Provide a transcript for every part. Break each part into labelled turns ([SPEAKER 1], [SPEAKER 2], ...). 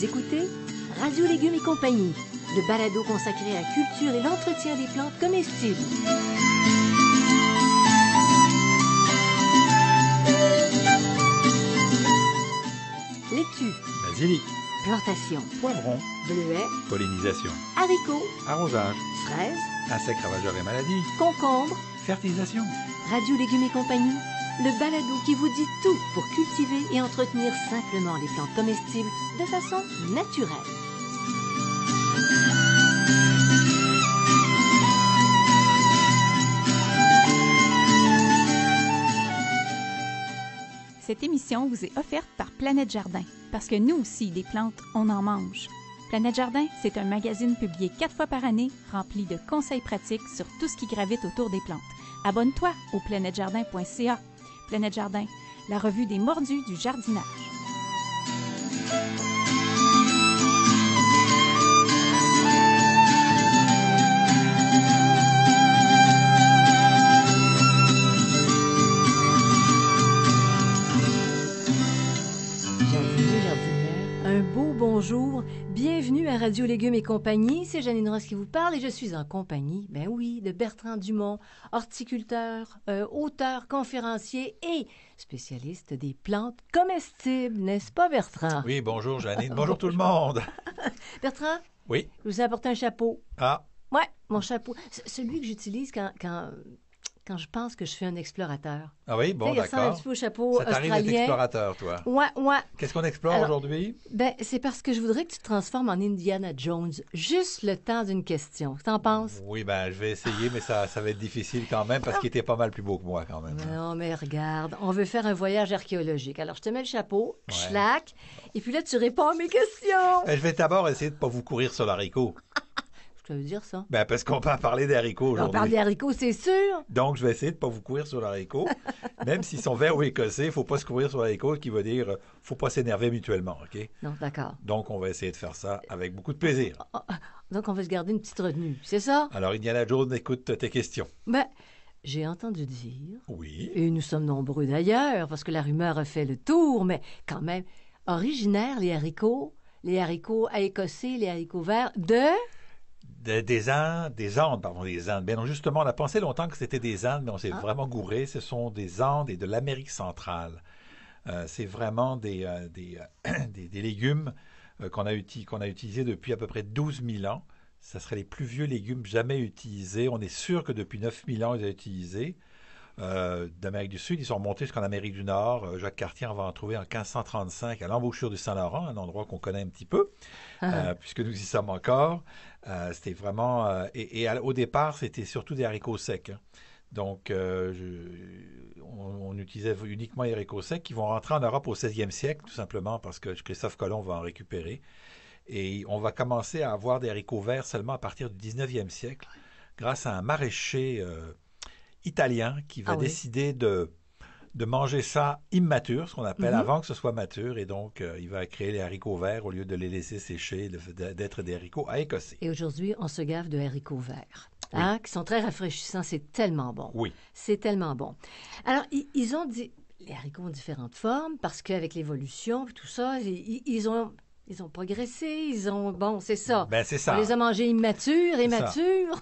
[SPEAKER 1] Vous écoutez Radio Légumes et compagnie, le balado consacré à la culture et l'entretien des plantes comestibles. Laitue,
[SPEAKER 2] basilic,
[SPEAKER 1] plantation,
[SPEAKER 2] poivron,
[SPEAKER 1] bleuets,
[SPEAKER 2] pollinisation,
[SPEAKER 1] haricots,
[SPEAKER 2] arrosage,
[SPEAKER 1] fraises,
[SPEAKER 2] insectes ravageurs et maladies,
[SPEAKER 1] concombres.
[SPEAKER 2] fertilisation.
[SPEAKER 1] Radio Légumes et compagnie, le balado qui vous dit tout pour cultiver et entretenir simplement les plantes comestibles de façon naturelle.
[SPEAKER 3] Cette émission vous est offerte par Planète Jardin, parce que nous aussi, des plantes, on en mange. Planète Jardin, c'est un magazine publié 4 fois par année, rempli de conseils pratiques sur tout ce qui gravite autour des plantes. Abonne-toi au planètejardin.ca. Planète Jardin, la revue des mordus du jardinage.
[SPEAKER 1] Un beau bonjour, bienvenue à Radio Légumes et compagnie, c'est Janine Ross qui vous parle et je suis en compagnie, ben oui, de Bertrand Dumont, horticulteur, auteur, conférencier et spécialiste des plantes comestibles, n'est-ce pas Bertrand?
[SPEAKER 2] Oui, bonjour Janine, bonjour tout le monde.
[SPEAKER 1] Bertrand,
[SPEAKER 2] Oui.
[SPEAKER 1] je vous ai apporté un chapeau.
[SPEAKER 2] Ah,
[SPEAKER 1] Ouais, mon chapeau, celui que j'utilise quand je pense que je suis un explorateur.
[SPEAKER 2] ah oui, bon,
[SPEAKER 1] Il ressemble un
[SPEAKER 2] d'accord.
[SPEAKER 1] petit peu au chapeau
[SPEAKER 2] Ça t'arrive d'être
[SPEAKER 1] australien.
[SPEAKER 2] explorateur, toi.
[SPEAKER 1] Ouais.
[SPEAKER 2] Qu'est-ce qu'on explore
[SPEAKER 1] Alors,
[SPEAKER 2] aujourd'hui?
[SPEAKER 1] Ben, c'est parce que je voudrais que tu te transformes en Indiana Jones, juste le temps d'une question. T'en penses?
[SPEAKER 2] Oui, ben, je vais essayer, mais ça va être difficile quand même parce qu'il était pas mal plus beau que moi quand même.
[SPEAKER 1] Non, mais regarde, on veut faire un voyage archéologique. Alors, je te mets le chapeau,
[SPEAKER 2] Ouais.
[SPEAKER 1] schlac, et puis là, tu réponds à mes questions.
[SPEAKER 2] Je vais d'abord essayer de ne pas vous courir sur l'haricot.
[SPEAKER 1] Je veux dire ça.
[SPEAKER 2] Ben, parce qu'on va parler des haricots
[SPEAKER 1] On parle
[SPEAKER 2] aujourd'hui.
[SPEAKER 1] des haricots, c'est sûr.
[SPEAKER 2] Donc, je vais essayer de ne pas vous courir sur l'haricot. Même s'ils sont verts ou écossais, il ne faut pas se courir sur l'haricot, ce qui veut dire faut pas s'énerver mutuellement, OK?
[SPEAKER 1] Non, d'accord.
[SPEAKER 2] Donc, on va essayer de faire ça avec beaucoup de plaisir.
[SPEAKER 1] Donc, on va se garder une petite retenue, c'est ça?
[SPEAKER 2] Alors, Indiana Jones, écoute tes questions.
[SPEAKER 1] Ben, j'ai entendu dire,
[SPEAKER 2] Oui.
[SPEAKER 1] et nous sommes nombreux d'ailleurs, parce que la rumeur a fait le tour, mais quand même, originaires, les haricots à écossais, les haricots verts,
[SPEAKER 2] Des Andes. Bien non, justement, on a pensé longtemps que c'était des Andes, mais on s'est vraiment gouré. Ce sont des Andes et de l'Amérique centrale. C'est vraiment des légumes qu'on a utilisés depuis à peu près 12 000 ans. Ce seraient les plus vieux légumes jamais utilisés. On est sûr que depuis 9 000 ans, ils ont été utilisés. D'Amérique du Sud, ils sont remontés jusqu'en Amérique du Nord. Jacques Cartier en va en trouver en 1535 à l'embouchure du Saint-Laurent, un endroit qu'on connaît un petit peu, puisque nous y sommes encore. C'était vraiment... au départ, c'était surtout des haricots secs. Hein. Donc, on utilisait uniquement les haricots secs qui vont rentrer en Europe au 16e siècle, tout simplement parce que Christophe Colomb va en récupérer. Et on va commencer à avoir des haricots verts seulement à partir du 19e siècle, grâce à un maraîcher italien qui va décider de manger ça immature, ce qu'on appelle avant que ce soit mature, et donc il va créer les haricots verts au lieu de les laisser sécher, d'être des haricots à écosser.
[SPEAKER 1] Et aujourd'hui, on se gave de haricots verts,
[SPEAKER 2] Oui.
[SPEAKER 1] qui sont très rafraîchissants. C'est tellement bon.
[SPEAKER 2] Oui.
[SPEAKER 1] C'est tellement bon. Alors, ils ont dit... Les haricots ont différentes formes parce qu'avec l'évolution et tout ça, ils ont progressé, Bon, c'est ça.
[SPEAKER 2] Ben, c'est ça.
[SPEAKER 1] On les a mangés immatures.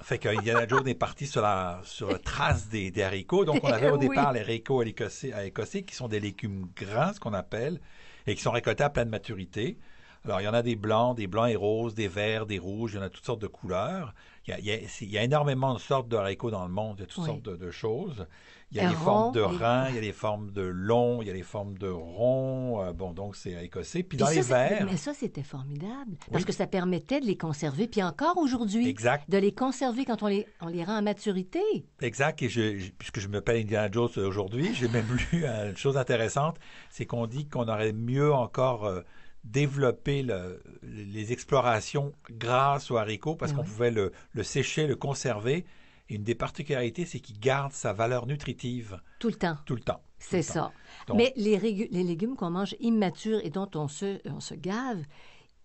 [SPEAKER 2] Fait que Indiana Jones est parti sur la trace des haricots. Donc, on avait au départ les haricots à écossais, qui sont des légumes grands, ce qu'on appelle, et qui sont récoltés à pleine maturité. Alors, il y en a des blancs et roses, des verts, des rouges, il y en a toutes sortes de couleurs. Il y a énormément de sortes de haricots dans le monde, il y a toutes sortes de choses. Il y a des formes de reins, il y a des formes de longs, il y a des formes de ronds. Donc c'est écossais. Puis dans les verts...
[SPEAKER 1] Mais ça, c'était formidable, parce que ça permettait de les conserver. Puis encore aujourd'hui,
[SPEAKER 2] exact.
[SPEAKER 1] de les conserver quand on les rend à maturité.
[SPEAKER 2] Exact. Et puisque je m'appelle Indiana Jones aujourd'hui, j'ai même lu une chose intéressante, c'est qu'on dit qu'on aurait mieux encore... développer les explorations grâce aux haricots parce qu'on pouvait le sécher, le conserver. Et une des particularités, c'est qu'il garde sa valeur nutritive.
[SPEAKER 1] Tout le temps.
[SPEAKER 2] Tout le temps.
[SPEAKER 1] C'est ça.
[SPEAKER 2] Donc,
[SPEAKER 1] mais les légumes qu'on mange immatures et dont on se gave,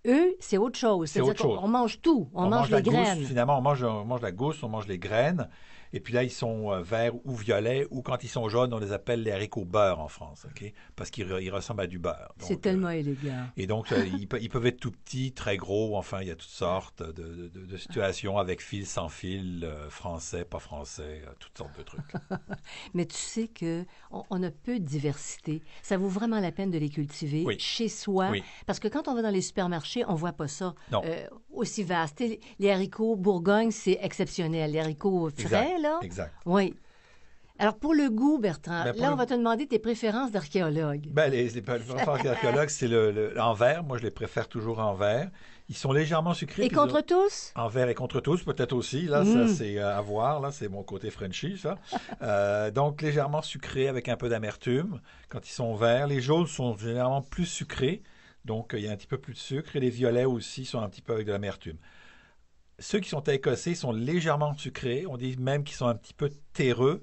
[SPEAKER 1] eux, c'est autre chose.
[SPEAKER 2] C'est autre chose.
[SPEAKER 1] On mange tout. On mange
[SPEAKER 2] la
[SPEAKER 1] les graines.
[SPEAKER 2] Gousse, finalement, on mange la gousse, on mange les graines. Et puis là, ils sont verts ou violets, ou quand ils sont jaunes, on les appelle les haricots beurre en France, OK? Parce qu'ils ressemblent à du beurre.
[SPEAKER 1] C'est tellement élégant.
[SPEAKER 2] Et donc, ils peuvent être tout petits, très gros, enfin, il y a toutes sortes de situations avec fil, sans fil, français, pas français, toutes sortes de trucs.
[SPEAKER 1] Mais tu sais qu'on a peu de diversité. Ça vaut vraiment la peine de les cultiver chez soi.
[SPEAKER 2] Oui.
[SPEAKER 1] Parce que quand on va dans les supermarchés, on voit pas ça aussi vaste. Les haricots Bourgogne, c'est exceptionnel. Les haricots frais, là.
[SPEAKER 2] Exact.
[SPEAKER 1] Oui. Alors, pour le goût, Bertrand, on va te demander tes préférences d'archéologue.
[SPEAKER 2] Les préférences d'archéologue, c'est en verre. Moi, je les préfère toujours en verre. Ils sont légèrement sucrés.
[SPEAKER 1] Et contre tous?
[SPEAKER 2] En verre et contre tous, peut-être aussi. Là, ça, c'est à voir. Là, c'est mon côté Frenchy, ça. Donc, légèrement sucrés avec un peu d'amertume quand ils sont verts. Les jaunes sont généralement plus sucrés. Donc, il y a un petit peu plus de sucre. Et les violets aussi sont un petit peu avec de l'amertume. Ceux qui sont écossais sont légèrement sucrés. On dit même qu'ils sont un petit peu terreux.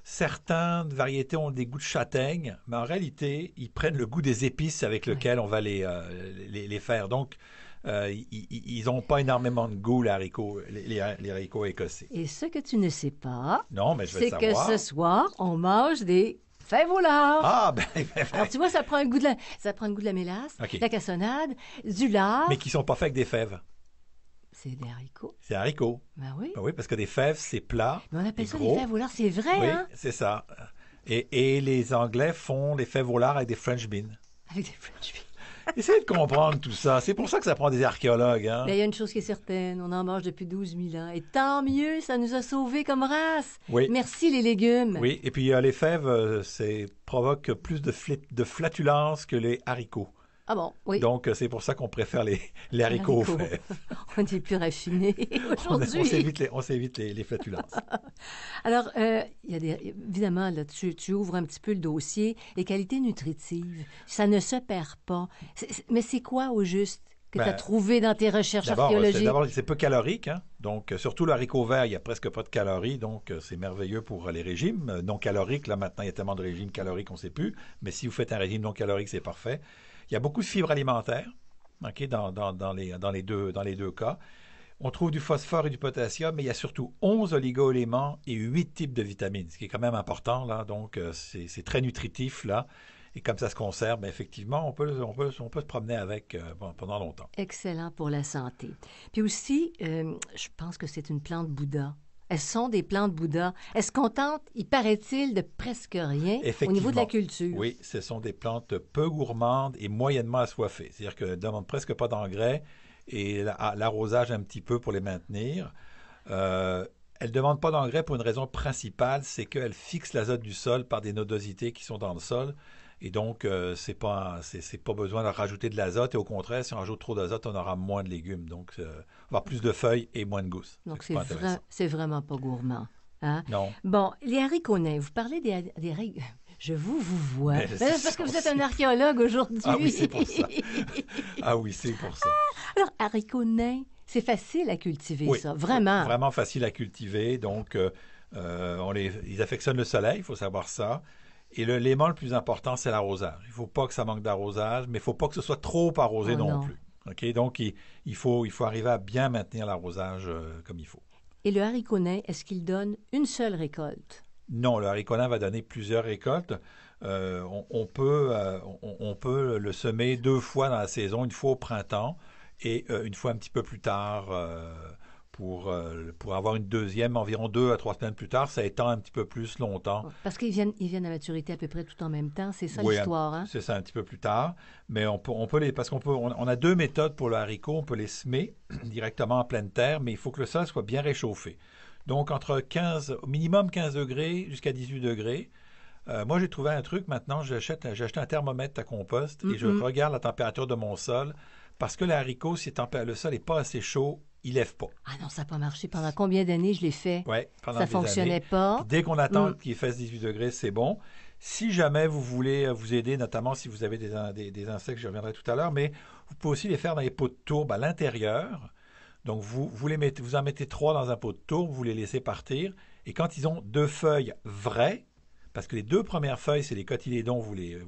[SPEAKER 2] Certaines variétés ont des goûts de châtaigne, mais en réalité, ils prennent le goût des épices avec lesquelles on va les faire. Donc, ils n'ont pas énormément de goût, les haricots écossais.
[SPEAKER 1] Et ce que tu ne sais pas,
[SPEAKER 2] non, mais je vais
[SPEAKER 1] c'est que ce soir, on mange des fèves au lard.
[SPEAKER 2] Ah,
[SPEAKER 1] Alors, tu vois, ça prend un goût de la mélasse, de la cassonade, du lard.
[SPEAKER 2] Mais qui ne sont pas faits avec des fèves.
[SPEAKER 1] C'est des haricots.
[SPEAKER 2] C'est haricots.
[SPEAKER 1] Ben oui.
[SPEAKER 2] Ben oui, parce que des fèves, c'est plat.
[SPEAKER 1] Mais on appelle ça
[SPEAKER 2] gros.
[SPEAKER 1] des fèves au lard, c'est vrai,
[SPEAKER 2] oui,
[SPEAKER 1] hein?
[SPEAKER 2] C'est ça. Et les Anglais font les fèves au lard avec des French beans.
[SPEAKER 1] Avec des French beans.
[SPEAKER 2] Essayez de comprendre tout ça. C'est pour ça que ça prend des archéologues. Hein?
[SPEAKER 1] Mais il y a une chose qui est certaine, on en mange depuis 12 000 ans. Et tant mieux, ça nous a sauvés comme race.
[SPEAKER 2] Oui.
[SPEAKER 1] Merci les légumes.
[SPEAKER 2] Oui, et puis les fèves, provoquent plus de flatulence que les haricots.
[SPEAKER 1] Ah bon, oui.
[SPEAKER 2] Donc, c'est pour ça qu'on préfère les haricots aux fèves.
[SPEAKER 1] On est plus raffinés aujourd'hui.
[SPEAKER 2] On s'évite les flatulences.
[SPEAKER 1] Alors, évidemment, là, tu ouvres un petit peu le dossier. Les qualités nutritives, ça ne se perd pas. Mais c'est quoi, au juste, que tu as trouvé dans tes recherches archéologiques?
[SPEAKER 2] D'abord, c'est peu calorique. Hein? Donc, surtout le haricot vert, il n'y a presque pas de calories. Donc, c'est merveilleux pour les régimes non caloriques. Là, maintenant, il y a tellement de régimes caloriques qu'on ne sait plus. Mais si vous faites un régime non calorique, c'est parfait. Il y a beaucoup de fibres alimentaires, dans les deux cas. On trouve du phosphore et du potassium, mais il y a surtout 11 oligo-éléments et 8 types de vitamines, ce qui est quand même important, là. Donc, c'est très nutritif, là. Et comme ça se conserve, bien, effectivement, on peut se promener avec pendant longtemps.
[SPEAKER 1] Excellent pour la santé. Puis aussi, je pense que c'est une plante Bouddha. Elles sont des plantes Bouddha. Elles se contentent, il paraît-il, de presque rien au niveau de la culture.
[SPEAKER 2] Oui, ce sont des plantes peu gourmandes et moyennement assoiffées. C'est-à-dire qu'elles ne demandent presque pas d'engrais et l'arrosage un petit peu pour les maintenir. Elles ne demandent pas d'engrais pour une raison principale, c'est qu'elles fixent l'azote du sol par des nodosités qui sont dans le sol. Et donc, c'est pas besoin de rajouter de l'azote. Et au contraire, si on rajoute trop d'azote, on aura moins de légumes. Donc, on va avoir plus de feuilles et moins de gousses.
[SPEAKER 1] Donc, c'est vraiment pas gourmand. Hein?
[SPEAKER 2] Non.
[SPEAKER 1] Bon, les haricots nains, vous parlez des haricots... Je vous vois. C'est parce que vous êtes un archéologue aujourd'hui.
[SPEAKER 2] Ah oui, c'est pour ça.
[SPEAKER 1] Alors, haricots nains, c'est facile à cultiver,
[SPEAKER 2] oui,
[SPEAKER 1] ça, vraiment.
[SPEAKER 2] Vraiment facile à cultiver. Donc, ils affectionnent le soleil, il faut savoir ça. Et l'élément le plus important, c'est l'arrosage. Il ne faut pas que ça manque d'arrosage, mais il ne faut pas que ce soit trop arrosé non plus. Okay? Donc, il faut arriver à bien maintenir l'arrosage comme il faut.
[SPEAKER 1] Et le haricot nain, est-ce qu'il donne une seule récolte?
[SPEAKER 2] Non, le haricot nain va donner plusieurs récoltes. On peut le semer 2 fois dans la saison, une fois au printemps et une fois un petit peu plus tard pour avoir une deuxième environ 2 à 3 semaines plus tard. Ça étend un petit peu plus longtemps.
[SPEAKER 1] Parce qu'ils viennent à maturité à peu près tout en même temps. C'est ça l'histoire. Hein?
[SPEAKER 2] C'est ça, un petit peu plus tard. Mais on a 2 méthodes pour le haricot. On peut les semer directement en pleine terre, mais il faut que le sol soit bien réchauffé. Donc, au minimum 15 degrés jusqu'à 18 degrés. Moi, j'ai trouvé un truc maintenant. J'ai acheté un thermomètre à compost et je regarde la température de mon sol parce que le haricot, si le sol n'est pas assez chaud, il ne lève pas.
[SPEAKER 1] Ah non, ça n'a pas marché. Pendant combien d'années je l'ai fait?
[SPEAKER 2] Oui, pendant
[SPEAKER 1] ça ne fonctionnait pas.
[SPEAKER 2] Puis dès qu'on attend qu'il fasse 18 degrés, c'est bon. Si jamais vous voulez vous aider, notamment si vous avez des insectes, je reviendrai tout à l'heure, mais vous pouvez aussi les faire dans les pots de tourbe à l'intérieur. Donc, vous en mettez 3 dans un pot de tourbe, vous les laissez partir. Et quand ils ont 2 feuilles vraies, parce que les 2 premières feuilles, c'est les cotylédons, ils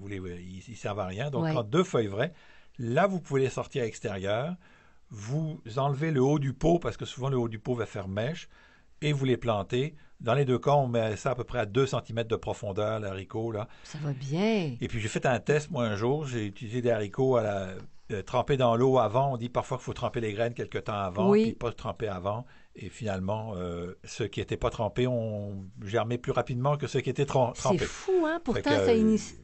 [SPEAKER 2] ne servent à rien. Donc, quand 2 feuilles vraies, là, vous pouvez les sortir à l'extérieur. Vous enlevez le haut du pot, parce que souvent, le haut du pot va faire mèche, et vous les plantez Dans les deux cas, on met ça à peu près à 2 cm de profondeur, l'haricot, là.
[SPEAKER 1] Ça va bien.
[SPEAKER 2] Et puis, j'ai fait un test, moi, un jour. J'ai utilisé des haricots trempés dans l'eau avant. On dit parfois qu'il faut tremper les graines quelque temps avant,
[SPEAKER 1] Oui.
[SPEAKER 2] puis pas tremper avant. Et finalement, ceux qui n'étaient pas trempés ont germé plus rapidement que ceux qui étaient trempés.
[SPEAKER 1] C'est fou, hein? Pourtant,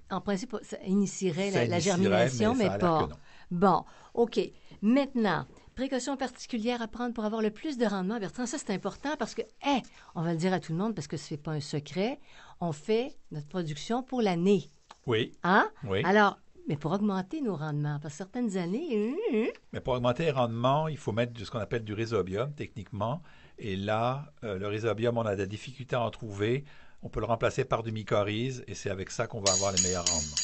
[SPEAKER 1] en principe, ça initierait la germination, mais
[SPEAKER 2] ça a l'air
[SPEAKER 1] pas.
[SPEAKER 2] que non.
[SPEAKER 1] Bon, OK. Maintenant, précautions particulières à prendre pour avoir le plus de rendement. Bertrand, ça, c'est important parce que, on va le dire à tout le monde parce que ce n'est pas un secret, on fait notre production pour l'année.
[SPEAKER 2] Oui.
[SPEAKER 1] Hein?
[SPEAKER 2] Oui.
[SPEAKER 1] Alors, mais pour augmenter nos rendements, parce que certaines années...
[SPEAKER 2] Mais pour augmenter les rendements, il faut mettre ce qu'on appelle du rhizobium, techniquement. Et là, le rhizobium, on a des difficultés à en trouver. On peut le remplacer par du mycorhize et c'est avec ça qu'on va avoir les meilleurs rendements.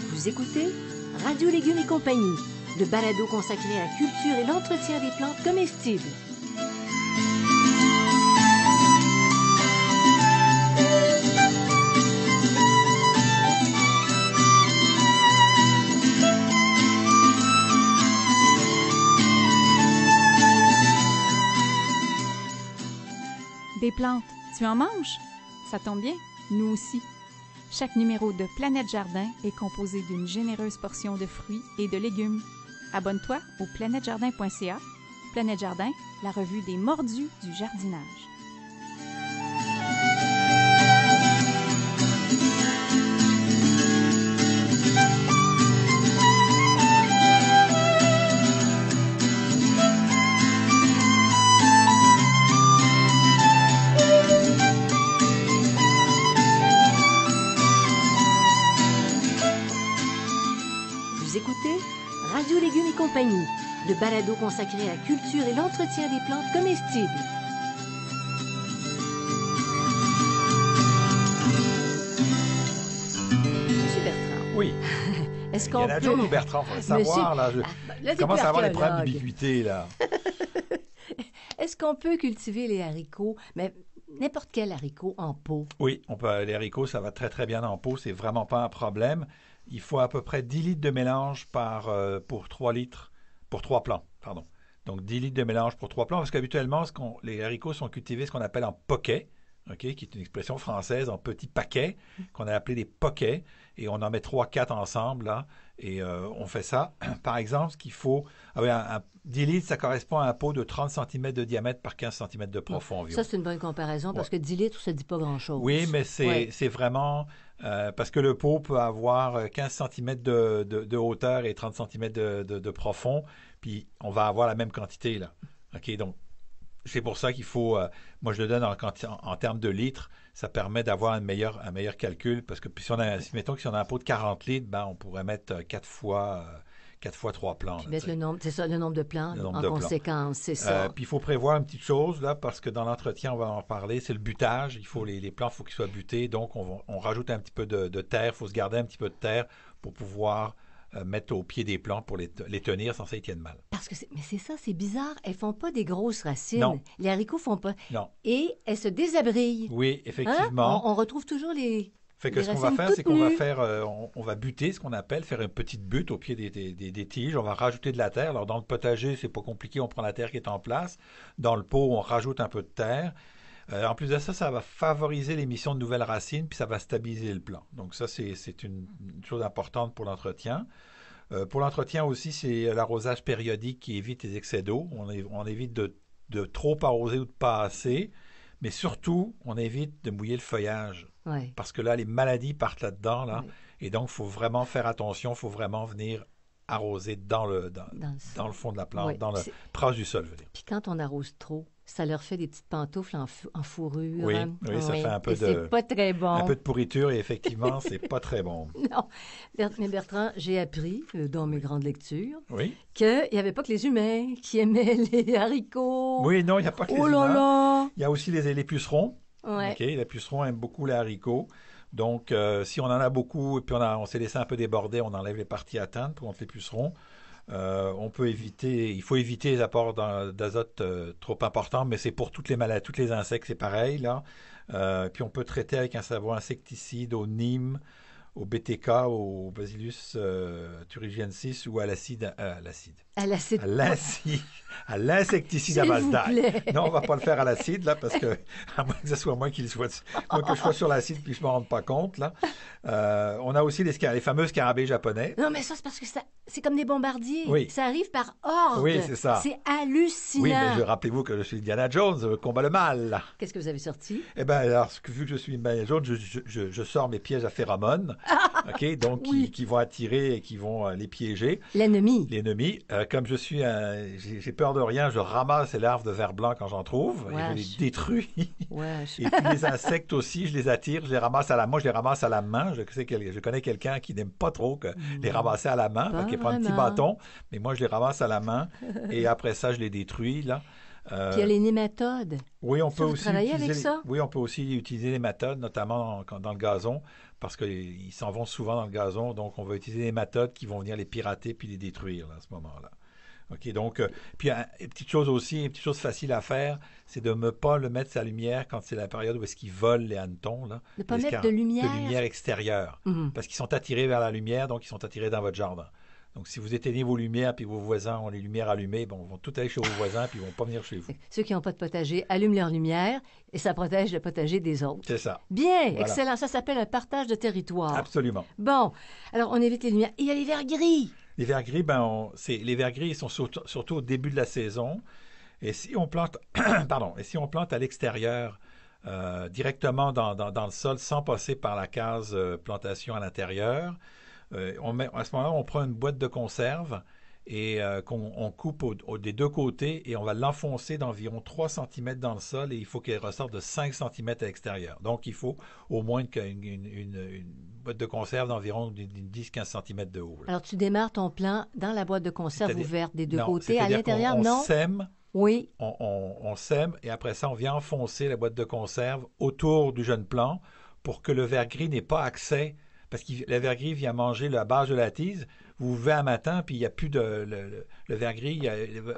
[SPEAKER 1] Vous écoutez Radio Légumes et compagnie, le balado consacré à la culture et l'entretien des plantes comestibles.
[SPEAKER 3] Des plantes, tu en manges? Ça tombe bien, nous aussi. Chaque numéro de Planète Jardin est composé d'une généreuse portion de fruits et de légumes. Abonne-toi au planètejardin.ca. Planète Jardin, la revue des mordus du jardinage.
[SPEAKER 1] Radio Légumes et compagnie, le balado consacré à la culture et l'entretien des plantes comestibles. Monsieur Bertrand.
[SPEAKER 2] Oui.
[SPEAKER 1] Est-ce qu'on
[SPEAKER 2] Indiana
[SPEAKER 1] peut...
[SPEAKER 2] Jones ou Bertrand, il faut savoir, là. Je commence à avoir des problèmes d'ubiquité, là.
[SPEAKER 1] Est-ce qu'on peut cultiver les haricots, mais n'importe quel haricot en pot?
[SPEAKER 2] Oui, les haricots, ça va très, très bien en pot. C'est vraiment pas un problème. Il faut à peu près 10 litres de mélange pour 3 plants, pardon. Donc, 10 litres de mélange pour 3 plants, parce qu'habituellement, les haricots sont cultivés ce qu'on appelle en poquets, qui est une expression française, en petits paquets, qu'on a appelé des poquets, et on en met 3-4 ensemble, là, et on fait ça. Par exemple, ce qu'il faut... 10 litres, ça correspond à un pot de 30 cm de diamètre par 15 cm de profond environ.
[SPEAKER 1] Ça, c'est une bonne comparaison, parce que 10 litres, ça ne dit pas grand-chose.
[SPEAKER 2] Oui, mais c'est vraiment... parce que le pot peut avoir 15 cm de hauteur et 30 cm de profond, puis on va avoir la même quantité, là. OK, donc, c'est pour ça qu'il faut... moi, je le donne en termes de litres. Ça permet d'avoir un meilleur calcul, parce que mettons que si on a un pot de 40 litres, on pourrait mettre 4 fois 3 plants.
[SPEAKER 1] Puis mettre le nombre de plants en conséquence, c'est ça.
[SPEAKER 2] Puis il faut prévoir une petite chose, là, parce que dans l'entretien, on va en parler, c'est le butage. Les plants, il faut qu'ils soient butés. Donc, on rajoute un petit peu de terre. Il faut se garder un petit peu de terre pour pouvoir mettre au pied des plants pour les tenir sans ça, ils tiennent mal.
[SPEAKER 1] Parce que c'est ça, c'est bizarre. Elles font pas des grosses racines.
[SPEAKER 2] Non.
[SPEAKER 1] Les haricots font pas.
[SPEAKER 2] Non.
[SPEAKER 1] Et elles se désabrillent.
[SPEAKER 2] Oui, effectivement.
[SPEAKER 1] Hein? On retrouve toujours les...
[SPEAKER 2] Fait que ce qu'on va faire, c'est qu'on va faire, on va buter, ce qu'on appelle, faire une petite butte au pied des tiges. On va rajouter de la terre. Alors, dans le potager, c'est pas compliqué. On prend la terre qui est en place. Dans le pot, on rajoute un peu de terre. En plus de ça, ça va favoriser l'émission de nouvelles racines, puis ça va stabiliser le plant. Donc ça, c'est une chose importante pour l'entretien. Pour l'entretien aussi, c'est l'arrosage périodique qui évite les excès d'eau. On évite de trop arroser ou de pas assez. Mais surtout, on évite de mouiller le feuillage.
[SPEAKER 1] Ouais.
[SPEAKER 2] Parce que là, les maladies partent là-dedans. Là,
[SPEAKER 1] oui.
[SPEAKER 2] Et donc, il faut vraiment faire attention. Il faut vraiment venir arroser dans le fond de la plante,
[SPEAKER 1] oui.
[SPEAKER 2] dans le proche du sol. Je veux dire.
[SPEAKER 1] Puis quand on arrose trop, ça leur fait des petites pantoufles en fourrure.
[SPEAKER 2] Oui,
[SPEAKER 1] hein?
[SPEAKER 2] oui, ça fait un peu
[SPEAKER 1] c'est pas très bon.
[SPEAKER 2] Un peu de pourriture et effectivement, c'est pas très bon.
[SPEAKER 1] Non. Mais Bertrand, j'ai appris dans mes grandes lectures
[SPEAKER 2] qu'il
[SPEAKER 1] n'y avait pas que les humains qui aimaient les haricots.
[SPEAKER 2] Oui, non, il n'y a pas que les
[SPEAKER 1] humains.
[SPEAKER 2] Là
[SPEAKER 1] là!
[SPEAKER 2] Il y a aussi les pucerons.
[SPEAKER 1] Ouais.
[SPEAKER 2] Okay, les pucerons aiment beaucoup les haricots. Donc, si on en a beaucoup et puis on s'est laissé un peu déborder, on enlève les parties atteintes contre les pucerons. Il faut éviter les apports d'azote trop importants, mais c'est pour toutes les maladies, tous les insectes, c'est pareil là. Puis on peut traiter avec un savon insecticide au Nîmes, au BTK, au Bacillus thuringiensis ou à l'acide.
[SPEAKER 1] À l'acide.
[SPEAKER 2] À l'insecticide
[SPEAKER 1] S'il
[SPEAKER 2] à base
[SPEAKER 1] vous
[SPEAKER 2] d'ail.
[SPEAKER 1] plaît.
[SPEAKER 2] Non, on ne va pas le faire à l'acide, là, parce que, à moins que ce soit moi que je sois sur l'acide puis je ne me rende pas compte, là. On a aussi les fameux scarabées japonais.
[SPEAKER 1] Non, mais ça, c'est parce que c'est comme des bombardiers.
[SPEAKER 2] Oui.
[SPEAKER 1] Ça arrive par ordre.
[SPEAKER 2] Oui, c'est ça.
[SPEAKER 1] C'est hallucinant.
[SPEAKER 2] Oui, mais rappelez-vous que je suis Indiana Jones, je combat le mal, là.
[SPEAKER 1] Qu'est-ce que vous avez sorti?
[SPEAKER 2] Eh bien, alors, vu que je suis Indiana Jones, je sors mes pièges à phéromones, OK, donc
[SPEAKER 1] Oui.
[SPEAKER 2] qui vont attirer et qui vont les piéger.
[SPEAKER 1] L'ennemi.
[SPEAKER 2] L'ennemi. Comme je suis j'ai peur de rien, je ramasse les larves de ver blanc quand j'en trouve et je les
[SPEAKER 1] Wesh.
[SPEAKER 2] détruis.
[SPEAKER 1] Wesh.
[SPEAKER 2] Et puis les insectes aussi, je les attire, je les ramasse à la main, je les ramasse à la main. Je connais quelqu'un qui n'aime pas trop les ramasser à la main,
[SPEAKER 1] Pas
[SPEAKER 2] donc il prend un petit
[SPEAKER 1] vraiment.
[SPEAKER 2] bâton, mais moi je les ramasse à la main et après ça je les détruis là.
[SPEAKER 1] Puis il y a les nématodes.
[SPEAKER 2] Oui, on
[SPEAKER 1] Ça,
[SPEAKER 2] peut
[SPEAKER 1] vous
[SPEAKER 2] aussi
[SPEAKER 1] travaillez
[SPEAKER 2] utiliser
[SPEAKER 1] avec ça?
[SPEAKER 2] oui, on peut aussi utiliser les méthodes, notamment dans le gazon, parce qu'ils s'en vont souvent dans le gazon, donc on va utiliser des méthodes qui vont venir les pirater puis les détruire là, à ce moment-là. OK, donc, puis une petite chose aussi, une petite chose facile à faire, c'est de ne pas le mettre sa lumière quand c'est la période où est-ce qu'ils volent les hannetons. Là,
[SPEAKER 1] Ne pas
[SPEAKER 2] les
[SPEAKER 1] mettre de lumière.
[SPEAKER 2] De lumière extérieure,
[SPEAKER 1] Mhm.
[SPEAKER 2] parce qu'ils sont attirés vers la lumière, donc ils sont attirés dans votre jardin. Donc, si vous éteignez vos lumières puis vos voisins ont les lumières allumées, bon, ils vont tout aller chez vos voisins puis ils ne vont pas venir chez vous.
[SPEAKER 1] Ceux qui n'ont pas de potager allument leur lumière et ça protège le potager des autres.
[SPEAKER 2] C'est ça.
[SPEAKER 1] Bien,
[SPEAKER 2] Voilà.
[SPEAKER 1] excellent. Ça s'appelle un partage de territoire.
[SPEAKER 2] Absolument.
[SPEAKER 1] Bon, alors on évite les lumières. Et il y a les verts gris.
[SPEAKER 2] Les verts gris, les verts gris ils sont surtout au début de la saison. Et si on plante, et si on plante à l'extérieur, directement dans le sol, sans passer par la case plantation à l'intérieur, à ce moment-là, on prend une boîte de conserve et qu'on coupe des deux côtés et on va l'enfoncer d'environ 3 cm dans le sol et il faut qu'elle ressorte de 5 cm à l'extérieur. Donc, il faut au moins une boîte de conserve d'environ 10-15 cm de haut. Là.
[SPEAKER 1] Alors tu démarres ton plan dans la boîte de conserve
[SPEAKER 2] C'est-à-dire-
[SPEAKER 1] ouverte des deux
[SPEAKER 2] Non,
[SPEAKER 1] côtés. À
[SPEAKER 2] c'est-à-dire
[SPEAKER 1] l'intérieur,
[SPEAKER 2] qu'on
[SPEAKER 1] non?
[SPEAKER 2] sème,
[SPEAKER 1] Oui.
[SPEAKER 2] on sème et après ça, on vient enfoncer la boîte de conserve autour du jeune plant pour que le ver gris n'ait pas accès, parce que le ver gris vient manger la base de la tige. Vous vous levez un matin, puis il n'y a plus de... Le ver gris,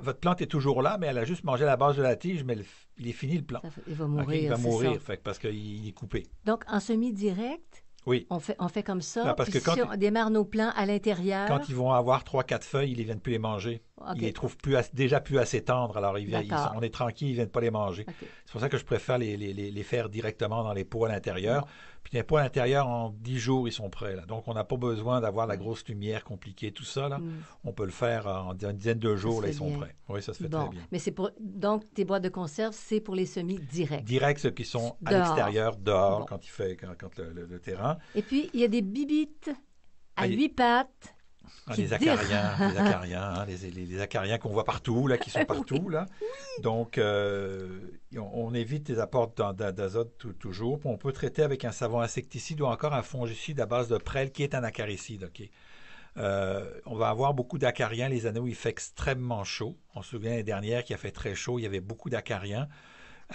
[SPEAKER 2] votre plante est toujours là, mais elle a juste mangé la base de la tige, mais il est fini le plant.
[SPEAKER 1] Il va
[SPEAKER 2] OK,
[SPEAKER 1] mourir.
[SPEAKER 2] il va
[SPEAKER 1] c'est
[SPEAKER 2] mourir,
[SPEAKER 1] ça.
[SPEAKER 2] parce qu'il est coupé.
[SPEAKER 1] Donc en semi-direct,
[SPEAKER 2] Oui.
[SPEAKER 1] on fait comme ça.
[SPEAKER 2] Non, parce
[SPEAKER 1] puis
[SPEAKER 2] que quand-
[SPEAKER 1] si on démarre nos plans à l'intérieur.
[SPEAKER 2] Quand ils vont avoir 3-4 feuilles, ils ne viennent plus les manger.
[SPEAKER 1] OK.
[SPEAKER 2] Ils les trouvent déjà plus assez tendres, alors
[SPEAKER 1] D'accord.
[SPEAKER 2] on est tranquille, ils ne viennent pas les manger.
[SPEAKER 1] OK.
[SPEAKER 2] C'est pour ça que je préfère les faire directement dans les pots à l'intérieur. Puis les pots à l'intérieur, en 10 jours, ils sont prêts. Là. Donc, on n'a pas besoin d'avoir la grosse lumière compliquée, tout ça. Là.
[SPEAKER 1] Mm.
[SPEAKER 2] On peut le faire en une dizaine de jours,
[SPEAKER 1] se
[SPEAKER 2] là,
[SPEAKER 1] fait
[SPEAKER 2] ils sont
[SPEAKER 1] bien.
[SPEAKER 2] prêts. Oui, ça se fait
[SPEAKER 1] Bon,
[SPEAKER 2] très bien.
[SPEAKER 1] mais c'est pour donc tes boîtes de conserve, c'est pour les semis directs.
[SPEAKER 2] Direct, ceux qui sont à
[SPEAKER 1] Dehors.
[SPEAKER 2] l'extérieur, dehors,
[SPEAKER 1] Bon.
[SPEAKER 2] quand le terrain.
[SPEAKER 1] Et puis il y a des bibites à
[SPEAKER 2] Ah,
[SPEAKER 1] 8 pattes. Qui
[SPEAKER 2] Les acariens, les acariens qu'on voit partout, là, qui sont partout. Là. Donc, on évite les apports d'azote toujours. Puis on peut traiter avec un savon insecticide ou encore un fongicide à base de prêle qui est un acaricide. OK? On va avoir beaucoup d'acariens. Les anneaux, il fait extrêmement chaud. On se souvient l'année dernière qu'il a fait très chaud. Il y avait beaucoup d'acariens.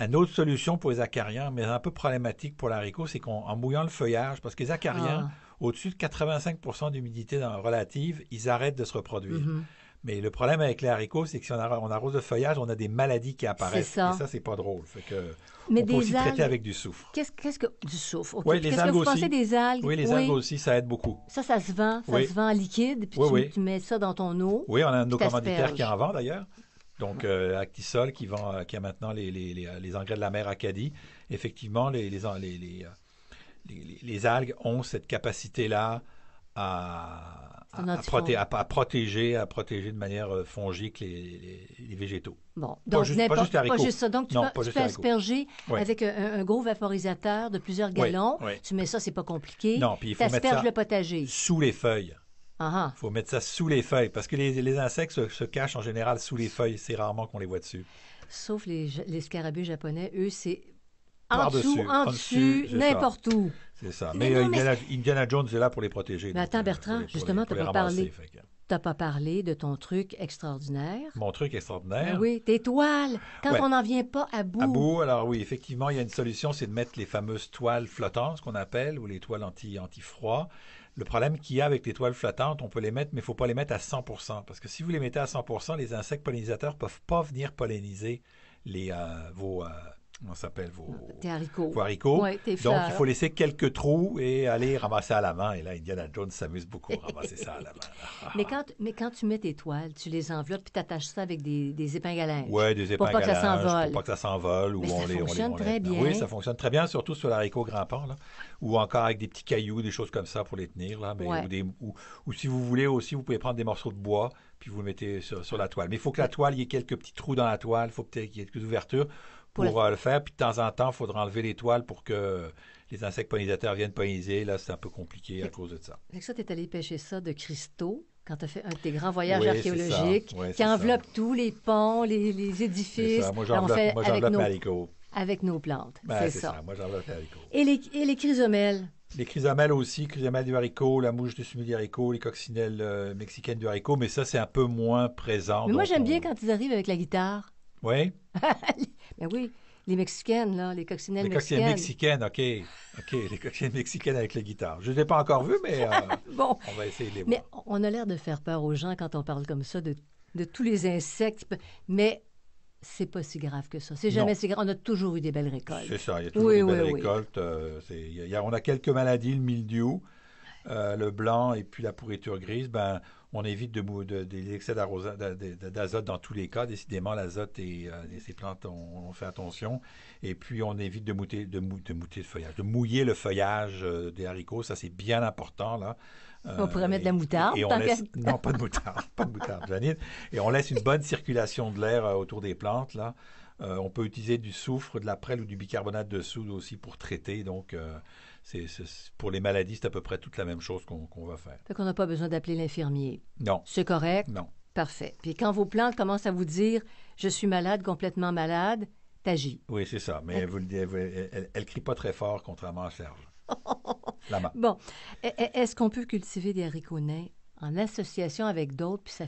[SPEAKER 2] Une autre solution pour les acariens, mais un peu problématique pour l'haricot, c'est qu'en mouillant le feuillage, parce que les acariens, au-dessus de 85% d'humidité relative, ils arrêtent de se reproduire.
[SPEAKER 1] Mhm.
[SPEAKER 2] Mais le problème avec les haricots, c'est que si on arrose le feuillage, on a des maladies qui apparaissent.
[SPEAKER 1] C'est ça.
[SPEAKER 2] Et ça, c'est pas drôle. Fait que,
[SPEAKER 1] Mais
[SPEAKER 2] on peut
[SPEAKER 1] des
[SPEAKER 2] aussi
[SPEAKER 1] algues,
[SPEAKER 2] traiter avec du soufre.
[SPEAKER 1] qu'est-ce que du soufre? OK.
[SPEAKER 2] Oui, les
[SPEAKER 1] Qu'est-ce que
[SPEAKER 2] algues
[SPEAKER 1] vous
[SPEAKER 2] aussi.
[SPEAKER 1] pensez des algues?
[SPEAKER 2] Oui, les algues aussi, ça aide beaucoup.
[SPEAKER 1] Ça se vend. Ça
[SPEAKER 2] Oui.
[SPEAKER 1] se vend en liquide. Puis
[SPEAKER 2] Oui.
[SPEAKER 1] tu mets ça dans ton eau.
[SPEAKER 2] Oui, on a un de nos
[SPEAKER 1] Puis
[SPEAKER 2] commanditaires
[SPEAKER 1] t'asperges.
[SPEAKER 2] qui en vend d'ailleurs. Donc, Actisol, qui a maintenant les engrais de la mer Acadie. Effectivement, les algues ont cette capacité-là à protéger de manière fongique les végétaux.
[SPEAKER 1] Bon, donc
[SPEAKER 2] juste les haricots.
[SPEAKER 1] pas juste ça. Donc tu
[SPEAKER 2] Non,
[SPEAKER 1] peux,
[SPEAKER 2] pas
[SPEAKER 1] tu
[SPEAKER 2] juste
[SPEAKER 1] peux
[SPEAKER 2] les haricots.
[SPEAKER 1] asperger
[SPEAKER 2] Oui.
[SPEAKER 1] avec un gros vaporisateur de plusieurs gallons.
[SPEAKER 2] oui.
[SPEAKER 1] Tu mets ça, c'est pas compliqué.
[SPEAKER 2] Non, puis il faut mettre
[SPEAKER 1] T'asperges
[SPEAKER 2] ça
[SPEAKER 1] le potager.
[SPEAKER 2] sous les feuilles.
[SPEAKER 1] Ah,
[SPEAKER 2] Il faut mettre ça sous les feuilles parce que les insectes se cachent en général sous les feuilles. C'est rarement qu'on les voit dessus.
[SPEAKER 1] sauf les scarabées japonais, eux, c'est
[SPEAKER 2] Par-dessus,
[SPEAKER 1] en dessus,
[SPEAKER 2] c'est
[SPEAKER 1] n'importe où.
[SPEAKER 2] C'est ça.
[SPEAKER 1] Mais
[SPEAKER 2] Mais,
[SPEAKER 1] non, mais
[SPEAKER 2] Indiana Jones est là pour les protéger.
[SPEAKER 1] Mais
[SPEAKER 2] donc,
[SPEAKER 1] attends, Bertrand,
[SPEAKER 2] pour
[SPEAKER 1] justement,
[SPEAKER 2] pour
[SPEAKER 1] t'as
[SPEAKER 2] les
[SPEAKER 1] pas
[SPEAKER 2] ramasser,
[SPEAKER 1] parlé.
[SPEAKER 2] fait que-
[SPEAKER 1] T'as pas parlé de ton truc extraordinaire.
[SPEAKER 2] Mon truc extraordinaire.
[SPEAKER 1] Ben oui, tes toiles. Quand
[SPEAKER 2] Ouais.
[SPEAKER 1] on n'en vient pas à bout.
[SPEAKER 2] À bout, alors oui, effectivement, il y a une solution, c'est de mettre les fameuses toiles flottantes, ce qu'on appelle, ou les toiles anti-froid. Le problème qu'il y a avec les toiles flottantes, on peut les mettre, mais il ne faut pas les mettre à 100%. Parce que si vous les mettez à 100%, les insectes pollinisateurs ne peuvent pas venir polliniser on s'appelle
[SPEAKER 1] Tes haricots.
[SPEAKER 2] vos haricots.
[SPEAKER 1] Ouais, tes
[SPEAKER 2] Donc,
[SPEAKER 1] fleurs.
[SPEAKER 2] il faut laisser quelques trous et aller ramasser à la main. Et là, Indiana Jones s'amuse beaucoup à ramasser ça à la main.
[SPEAKER 1] Mais quand tu mets tes toiles, tu les enveloppes puis tu attaches ça avec des épingles à linge.
[SPEAKER 2] Oui, des
[SPEAKER 1] Pour
[SPEAKER 2] épingles
[SPEAKER 1] pas que
[SPEAKER 2] à
[SPEAKER 1] ça
[SPEAKER 2] linge,
[SPEAKER 1] s'envole.
[SPEAKER 2] pour pas que ça s'envole.
[SPEAKER 1] Mais ça fonctionne très bien.
[SPEAKER 2] Oui, ça fonctionne très bien, surtout sur l'haricot grand-port, là, ou encore avec des petits cailloux, des choses comme ça pour les tenir. Là, mais,
[SPEAKER 1] Ouais.
[SPEAKER 2] ou si vous voulez aussi, vous pouvez prendre des morceaux de bois puis vous le mettez sur la toile. Mais il faut que la toile, il y ait quelques petits trous dans la toile, il faut peut-être qu'il y ait quelques ouvertures pour le faire. Puis de temps en temps, il faudra enlever les toiles pour que les insectes pollinisateurs viennent polliniser. Là, c'est un peu compliqué à cause de ça.
[SPEAKER 1] Fait que ça, tu es allé pêcher ça de cristaux quand tu as fait un de tes grands voyages
[SPEAKER 2] Oui,
[SPEAKER 1] archéologiques
[SPEAKER 2] c'est ça. Oui,
[SPEAKER 1] qui
[SPEAKER 2] c'est
[SPEAKER 1] enveloppent tous les ponts, les
[SPEAKER 2] C'est
[SPEAKER 1] édifices.
[SPEAKER 2] ça. Moi,
[SPEAKER 1] On fait
[SPEAKER 2] j'enveloppe mes haricots.
[SPEAKER 1] avec nos plantes.
[SPEAKER 2] Ben,
[SPEAKER 1] c'est
[SPEAKER 2] c'est
[SPEAKER 1] ça.
[SPEAKER 2] ça. Moi, j'enveloppe mes haricots.
[SPEAKER 1] Et les chrysomèles.
[SPEAKER 2] Les chrysomèles aussi, chrysomèles du haricot, la mouche du semis du haricot, les coccinelles mexicaines du haricot, mais ça, c'est un peu moins présent.
[SPEAKER 1] Mais moi,
[SPEAKER 2] donc
[SPEAKER 1] j'aime bien quand ils arrivent avec la guitare.
[SPEAKER 2] Oui?
[SPEAKER 1] Ben oui, les Mexicaines, là, les coccinelles
[SPEAKER 2] Les coccinelles
[SPEAKER 1] mexicaines.
[SPEAKER 2] mexicaines, OK, les coccinelles mexicaines avec les guitares. Je ne les ai pas encore vues, mais
[SPEAKER 1] Bon,
[SPEAKER 2] on va essayer de les voir.
[SPEAKER 1] mais on a l'air de faire peur aux gens quand on parle comme ça de tous les insectes. Mais c'est pas si grave que ça. C'est jamais
[SPEAKER 2] Non.
[SPEAKER 1] si grave. On a toujours eu des belles récoltes.
[SPEAKER 2] C'est ça, il y a toujours
[SPEAKER 1] Oui,
[SPEAKER 2] des
[SPEAKER 1] oui,
[SPEAKER 2] belles
[SPEAKER 1] oui.
[SPEAKER 2] récoltes. On a quelques maladies, le mildiou, le blanc et puis la pourriture grise. Ben, on évite des excès d'azote dans tous les cas. Décidément, l'azote et ces plantes, on fait attention. Et puis, on évite de mouiller le feuillage des haricots. Ça, c'est bien important, là.
[SPEAKER 1] On pourrait mettre de la moutarde.
[SPEAKER 2] Et on laisse... Non, pas de moutarde, Janine. Et on laisse une bonne circulation de l'air autour des plantes, là. On peut utiliser du soufre, de la prêle ou du bicarbonate de soude aussi pour traiter. Donc, pour les maladies, c'est à peu près toute la même chose qu'on va faire.
[SPEAKER 1] Fait qu'on n'a pas besoin d'appeler l'infirmier.
[SPEAKER 2] Non.
[SPEAKER 1] C'est correct?
[SPEAKER 2] Non.
[SPEAKER 1] Parfait. Puis quand vos plantes commencent à vous dire « je suis malade, complètement malade », t'agis.
[SPEAKER 2] Oui, c'est ça. Mais elle ne crie pas très fort, contrairement à Serge. Là-bas.
[SPEAKER 1] Bon. Est-ce qu'on peut cultiver des haricots nains en association avec d'autres, puis ça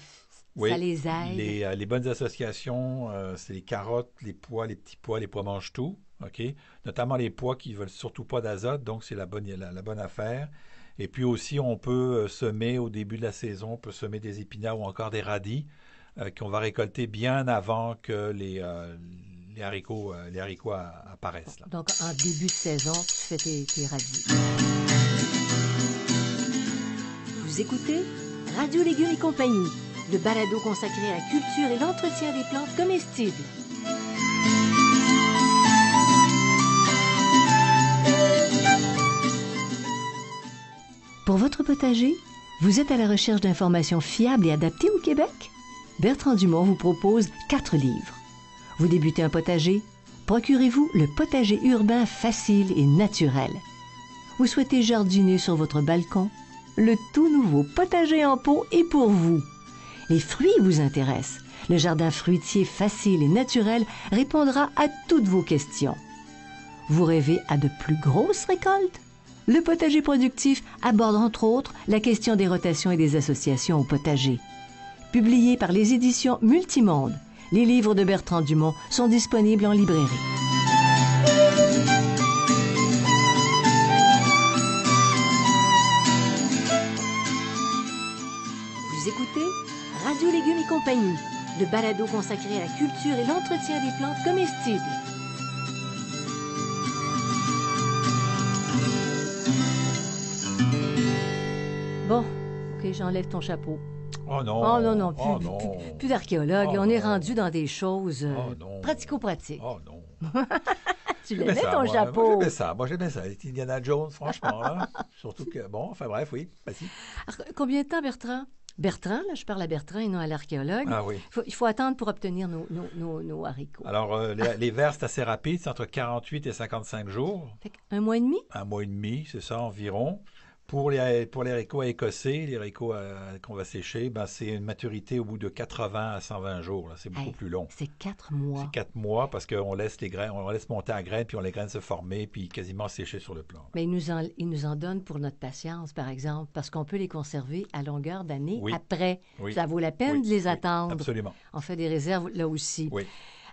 [SPEAKER 1] les aide?
[SPEAKER 2] Les bonnes associations, c'est les carottes, les pois, les petits pois, les pois mange-tout, OK? Notamment les pois qui ne veulent surtout pas d'azote, donc c'est la bonne affaire. Et puis aussi, on peut semer au début de la saison, on peut semer des épinards ou encore des radis qu'on va récolter bien avant que les haricots apparaissent. Là.
[SPEAKER 1] Donc, en début de saison, tu fais tes radis. Vous écoutez Radio Légumes et compagnie, le balado consacré à la culture et l'entretien des plantes comestibles. Pour votre potager, vous êtes à la recherche d'informations fiables et adaptées au Québec? Bertrand Dumont vous propose 4 livres. Vous débutez un potager? Procurez-vous le potager urbain facile et naturel. Vous souhaitez jardiner sur votre balcon? Le tout nouveau potager en pot est pour vous. Les fruits vous intéressent? Le jardin fruitier facile et naturel répondra à toutes vos questions. Vous rêvez à de plus grosses récoltes? Le potager productif aborde entre autres la question des rotations et des associations au potager. Publié par les éditions Multimonde, les livres de Bertrand Dumont sont disponibles en librairie. Vous écoutez Radio Légumes et compagnie, le balado consacré à la culture et l'entretien des plantes comestibles. Bon, OK, j'enlève ton chapeau.
[SPEAKER 2] Oh non!
[SPEAKER 1] Oh non,
[SPEAKER 2] Oh non!
[SPEAKER 1] plus d'archéologue.
[SPEAKER 2] Oh
[SPEAKER 1] on est
[SPEAKER 2] non.
[SPEAKER 1] rendu dans des choses
[SPEAKER 2] Oh non.
[SPEAKER 1] pratico-pratiques.
[SPEAKER 2] Oh non!
[SPEAKER 1] Tu
[SPEAKER 2] J'aimais
[SPEAKER 1] l'aimais
[SPEAKER 2] ça,
[SPEAKER 1] ton
[SPEAKER 2] moi.
[SPEAKER 1] chapeau?
[SPEAKER 2] Moi j'aimais ça. Les Indiana Jones, franchement. Là. Surtout que, bon, enfin bref, oui, vas-y.
[SPEAKER 1] Alors, combien de temps, Bertrand? Bertrand, là, je parle à Bertrand et non à l'archéologue.
[SPEAKER 2] Ah oui.
[SPEAKER 1] Il faut attendre pour obtenir nos haricots.
[SPEAKER 2] Alors, les vers, c'est assez rapide, c'est entre 48 et 55 jours.
[SPEAKER 1] Fait un mois et demi?
[SPEAKER 2] Un mois et demi, c'est ça environ. Pour les haricots à écosser, les haricots qu'on va sécher, ben, c'est une maturité au bout de 80 à 120 jours. Là. C'est beaucoup plus long.
[SPEAKER 1] C'est 4 mois.
[SPEAKER 2] C'est 4 mois parce qu'on laisse les graines, on laisse monter à graines, puis on les graines se former, puis quasiment sécher sur le plan.
[SPEAKER 1] Mais il nous en donne pour notre patience, par exemple, parce qu'on peut les conserver à longueur d'année après.
[SPEAKER 2] Oui.
[SPEAKER 1] Ça vaut la peine de les attendre.
[SPEAKER 2] Absolument.
[SPEAKER 1] On fait des réserves là aussi.
[SPEAKER 2] Oui.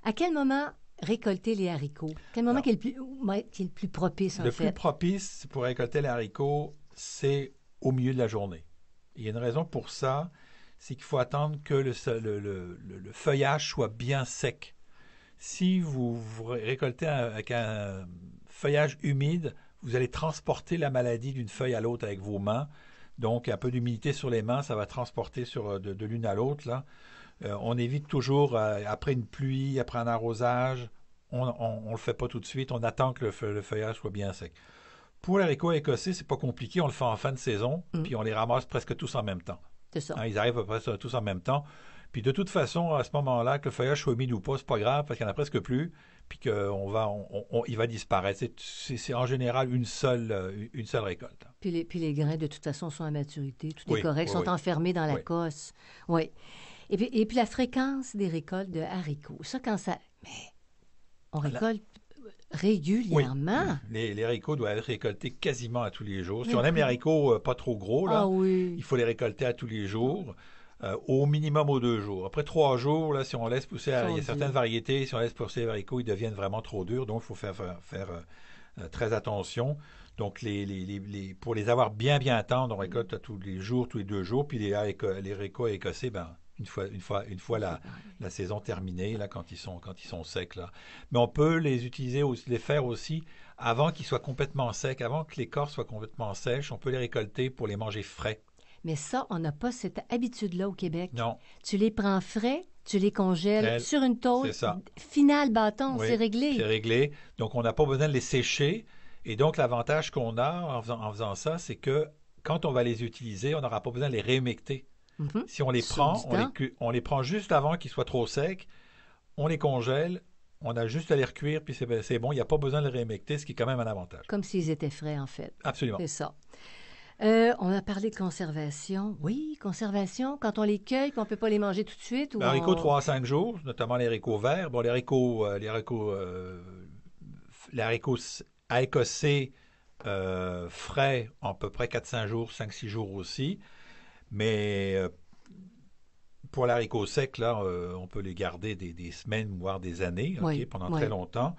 [SPEAKER 1] À quel moment récolter les haricots? Quel moment qui est le plus propice, en fait?
[SPEAKER 2] Le plus propice pour récolter les haricots, c'est au milieu de la journée. Il y a une raison pour ça, c'est qu'il faut attendre que le feuillage soit bien sec. Si vous récoltez avec un feuillage humide, vous allez transporter la maladie d'une feuille à l'autre avec vos mains. Donc, un peu d'humidité sur les mains, ça va transporter de l'une à l'autre, là. On évite toujours, après une pluie, après un arrosage, on ne le fait pas tout de suite, on attend que le feuillage soit bien sec. Pour l'haricot écossais, c'est pas compliqué, on le fait en fin de saison, puis on les ramasse presque tous en même temps.
[SPEAKER 1] C'est ça.
[SPEAKER 2] Hein, ils arrivent à peu près tous en même temps. Puis de toute façon, à ce moment-là, que le feuillage soit humide ou pas, c'est pas grave, parce qu'il n'y en a presque plus, puis qu'il va disparaître. C'est en général une seule récolte.
[SPEAKER 1] Puis les grains, de toute façon, sont à maturité, tout
[SPEAKER 2] Oui,
[SPEAKER 1] est correct,
[SPEAKER 2] oui,
[SPEAKER 1] sont
[SPEAKER 2] oui.
[SPEAKER 1] enfermés dans la
[SPEAKER 2] Oui.
[SPEAKER 1] cosse. Oui. Et puis la fréquence des récoltes de haricots, ça, quand ça... Mais on récolte régulièrement.
[SPEAKER 2] Les haricots doivent être récoltés quasiment à tous les jours. Si
[SPEAKER 1] Mais
[SPEAKER 2] on aime
[SPEAKER 1] oui.
[SPEAKER 2] les haricots pas trop gros, là,
[SPEAKER 1] Ah oui.
[SPEAKER 2] il faut les récolter à tous les jours, au minimum aux 2 jours. Après 3 jours, là, si on laisse pousser, il y a
[SPEAKER 1] Sont
[SPEAKER 2] certaines
[SPEAKER 1] durs.
[SPEAKER 2] variétés, si on laisse pousser les haricots, ils deviennent vraiment trop durs, donc il faut faire très attention. Donc, pour les avoir bien tendres, on récolte à tous les jours, tous les 2 jours, puis les haricots écossais, une fois la saison terminée, là, quand ils sont secs, là. Mais on peut les utiliser, les faire aussi avant qu'ils soient complètement secs, avant que l'écorce soit complètement sèche, on peut les récolter pour les manger frais.
[SPEAKER 1] Mais ça, on n'a pas cette habitude-là au Québec.
[SPEAKER 2] Non,
[SPEAKER 1] Tu les prends frais, tu les congèles
[SPEAKER 2] Elles,
[SPEAKER 1] sur une tôle.
[SPEAKER 2] c'est ça.
[SPEAKER 1] Final bâton,
[SPEAKER 2] Oui,
[SPEAKER 1] c'est réglé.
[SPEAKER 2] c'est réglé. Donc, on n'a pas besoin de les sécher. Et donc, l'avantage qu'on a en faisant ça, c'est que quand on va les utiliser, on n'aura pas besoin de les réhumecter.
[SPEAKER 1] Mhm.
[SPEAKER 2] Si on les
[SPEAKER 1] Sur
[SPEAKER 2] prend,
[SPEAKER 1] du temps.
[SPEAKER 2] on les prend juste avant qu'ils soient trop secs, on les congèle, on a juste à les recuire, puis c'est bon, il n'y a pas besoin de les réhumecter, ce qui est quand même un avantage.
[SPEAKER 1] Comme s'ils étaient frais, en fait.
[SPEAKER 2] Absolument.
[SPEAKER 1] C'est ça. On a parlé de conservation. Oui, conservation, quand on les cueille, puis on ne peut pas les manger tout de suite. Ou
[SPEAKER 2] Les haricots
[SPEAKER 1] on...
[SPEAKER 2] 3 à 5 jours, notamment les haricots verts. Bon, les haricots à écossais frais, à peu près 4-5 jours, 5-6 jours aussi. Mais pour l'haricot sec, là, on peut les garder des semaines, voire des années,
[SPEAKER 1] Oui,
[SPEAKER 2] pendant
[SPEAKER 1] oui.
[SPEAKER 2] très longtemps.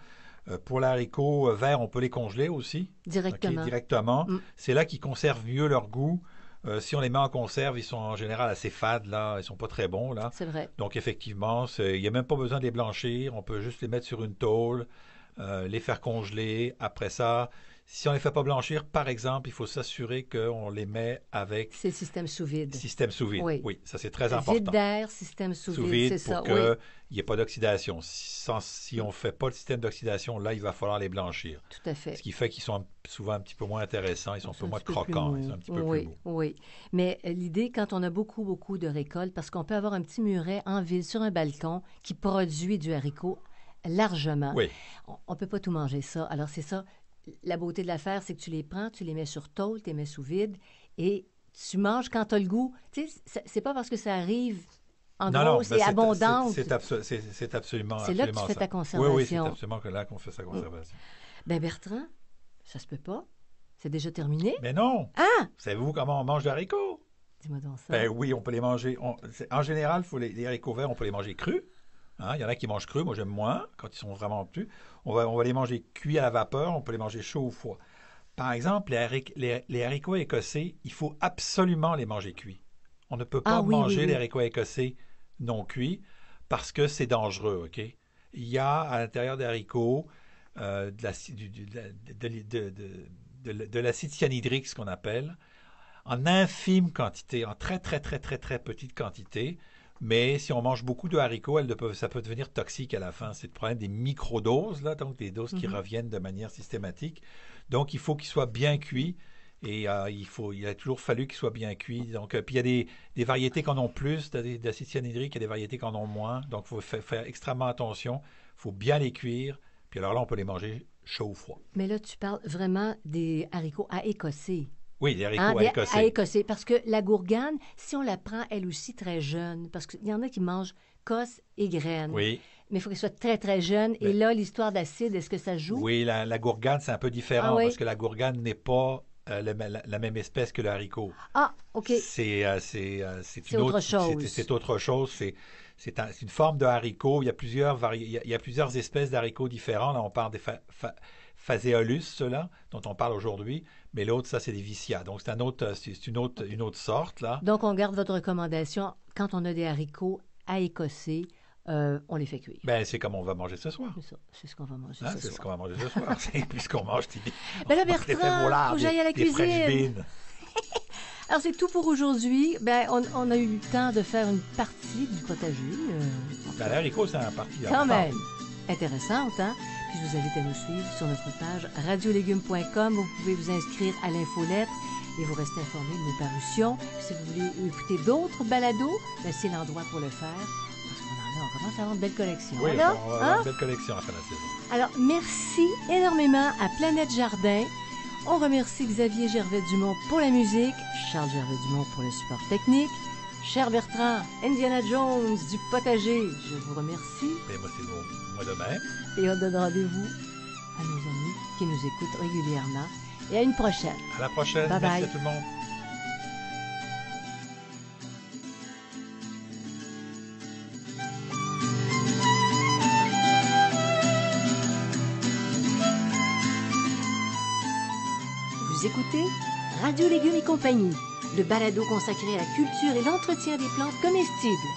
[SPEAKER 2] Pour l'haricot vert, on peut les congeler aussi.
[SPEAKER 1] Directement.
[SPEAKER 2] Directement.
[SPEAKER 1] Mm.
[SPEAKER 2] C'est là qu'ils conservent mieux leur goût. Si on les met en conserve, ils sont en général assez fades, là. Ils sont pas très bons, là.
[SPEAKER 1] C'est vrai.
[SPEAKER 2] Donc, effectivement, il n'y a même pas besoin de les blanchir. On peut juste les mettre sur une tôle, les faire congeler. Après ça, si on ne les fait pas blanchir, par exemple, il faut s'assurer qu'on les met avec
[SPEAKER 1] C'est le système sous vide.
[SPEAKER 2] système sous vide.
[SPEAKER 1] Oui.
[SPEAKER 2] Oui, ça, c'est très
[SPEAKER 1] Vide
[SPEAKER 2] important.
[SPEAKER 1] d'air, système sous vide, c'est
[SPEAKER 2] pour
[SPEAKER 1] ça.
[SPEAKER 2] qu'il
[SPEAKER 1] Oui,
[SPEAKER 2] n'y ait pas d'oxydation. Si on ne fait pas le système d'oxydation, là, il va falloir les blanchir.
[SPEAKER 1] tout à fait.
[SPEAKER 2] Ce qui fait qu'ils sont souvent un petit peu moins intéressants, ils sont un peu moins
[SPEAKER 1] petit peu plus
[SPEAKER 2] croquants,
[SPEAKER 1] mou.
[SPEAKER 2] ils sont un petit peu
[SPEAKER 1] Oui,
[SPEAKER 2] plus mous.
[SPEAKER 1] oui. Mais l'idée, quand on a beaucoup de récoltes, parce qu'on peut avoir un petit muret en ville, sur un balcon, qui produit du haricot largement.
[SPEAKER 2] Oui,
[SPEAKER 1] On ne peut pas tout manger ça. Alors, c'est ça. La beauté de l'affaire, c'est que tu les prends, tu les mets sur tôle, tu les mets sous vide et tu manges quand tu as le goût. Tu sais, c'est pas parce que ça arrive, en gros, c'est
[SPEAKER 2] ben,
[SPEAKER 1] abondant.
[SPEAKER 2] c'est absolument
[SPEAKER 1] C'est là que tu
[SPEAKER 2] absolument
[SPEAKER 1] fais
[SPEAKER 2] ça.
[SPEAKER 1] ta conservation.
[SPEAKER 2] Oui, c'est absolument là qu'on fait sa conservation.
[SPEAKER 1] Ben Bertrand, ça se peut pas. C'est déjà terminé.
[SPEAKER 2] Mais non!
[SPEAKER 1] Ah!
[SPEAKER 2] Savez-vous comment on mange des haricots?
[SPEAKER 1] Dis-moi donc ça.
[SPEAKER 2] Ben oui, on peut les manger. En général, les haricots verts, on peut les manger crus. Hein, il y en a qui mangent crus, moi j'aime moins, quand ils sont vraiment crus. On va les manger cuits à la vapeur, on peut les manger chauds ou froids. Par exemple, les haricots écossais, il faut absolument les manger cuits. On ne peut pas manger les haricots écossais non cuits parce que c'est dangereux, OK? Il y a à l'intérieur des haricots de l'acide cyanhydrique, ce qu'on appelle, en infime quantité, en très petite quantité. Mais si on mange beaucoup de haricots, ça peut devenir toxique à la fin. C'est le problème des microdoses, là, donc des doses qui reviennent de manière systématique. Donc, il faut qu'ils soient bien cuits. Et il a toujours fallu qu'ils soient bien cuits. Donc, puis il y a des variétés qui en ont plus d'acide cyanhydrique, il y a des variétés qui en ont moins. Donc, il faut faire extrêmement attention. Il faut bien les cuire. Puis alors là, on peut les manger chaud ou froid.
[SPEAKER 1] Mais là, tu parles vraiment des haricots à écossais.
[SPEAKER 2] Oui, des haricots à écossais.
[SPEAKER 1] À écossais. Parce que la gourgane, si on la prend elle aussi très jeune, parce qu'il y en a qui mangent cosses et graines.
[SPEAKER 2] Oui.
[SPEAKER 1] Mais il faut qu'elle soit très jeune. Et là, l'histoire d'acide, est-ce que ça joue?
[SPEAKER 2] Oui, la gourgane, c'est un peu différent parce que la gourgane n'est pas la même espèce que le haricot.
[SPEAKER 1] Ah, OK.
[SPEAKER 2] C'est
[SPEAKER 1] autre chose.
[SPEAKER 2] C'est autre chose. C'est une forme de haricot. Il y a plusieurs espèces d'haricots différents. Là, on parle des Phaseolus, ceux-là, dont on parle aujourd'hui. Mais l'autre, ça, c'est des Vicia. Donc, c'est une autre sorte, là.
[SPEAKER 1] Donc, on garde votre recommandation. Quand on a des haricots à écossais, on les fait cuire.
[SPEAKER 2] Ben, c'est comme on va manger ce soir.
[SPEAKER 1] C'est ça, c'est ce qu'on va manger
[SPEAKER 2] Hein,
[SPEAKER 1] ce
[SPEAKER 2] c'est ce
[SPEAKER 1] soir.
[SPEAKER 2] qu'on va manger ce soir. Puisqu'on mange
[SPEAKER 1] Ben là,
[SPEAKER 2] on mange des
[SPEAKER 1] Bertrand,
[SPEAKER 2] fémolards,
[SPEAKER 1] faut que j'aille à la
[SPEAKER 2] des French
[SPEAKER 1] cuisine.
[SPEAKER 2] beans.
[SPEAKER 1] Alors, c'est tout pour aujourd'hui. Ben, on a eu le temps de faire une partie du potager.
[SPEAKER 2] Ben, les haricots, c'est un parti.
[SPEAKER 1] Quand même intéressante, hein? Puis je vous invite à nous suivre sur notre page radiolégumes.com. Vous pouvez vous inscrire à l'infolettre et vous rester informé de nos parutions. Puis si vous voulez écouter d'autres balados, ben, c'est l'endroit pour le faire. Parce qu'on commence à avoir une belle collection.
[SPEAKER 2] Oui,
[SPEAKER 1] là,
[SPEAKER 2] on va avoir une belle collection à la fin de la saison.
[SPEAKER 1] Alors, merci énormément à Planète Jardin. On remercie Xavier Gervais-Dumont pour la musique, Charles Gervais-Dumont pour le support technique. Cher Bertrand, Indiana Jones du potager, je vous remercie.
[SPEAKER 2] Et moi, c'est moi demain.
[SPEAKER 1] Et on donne rendez-vous à nos amis qui nous écoutent régulièrement. Et à une prochaine.
[SPEAKER 2] À la prochaine.
[SPEAKER 1] Bye
[SPEAKER 2] Merci
[SPEAKER 1] bye.
[SPEAKER 2] à tout le monde.
[SPEAKER 1] Vous écoutez Radio Légumes et compagnie, le balado consacré à la culture et l'entretien des plantes comestibles.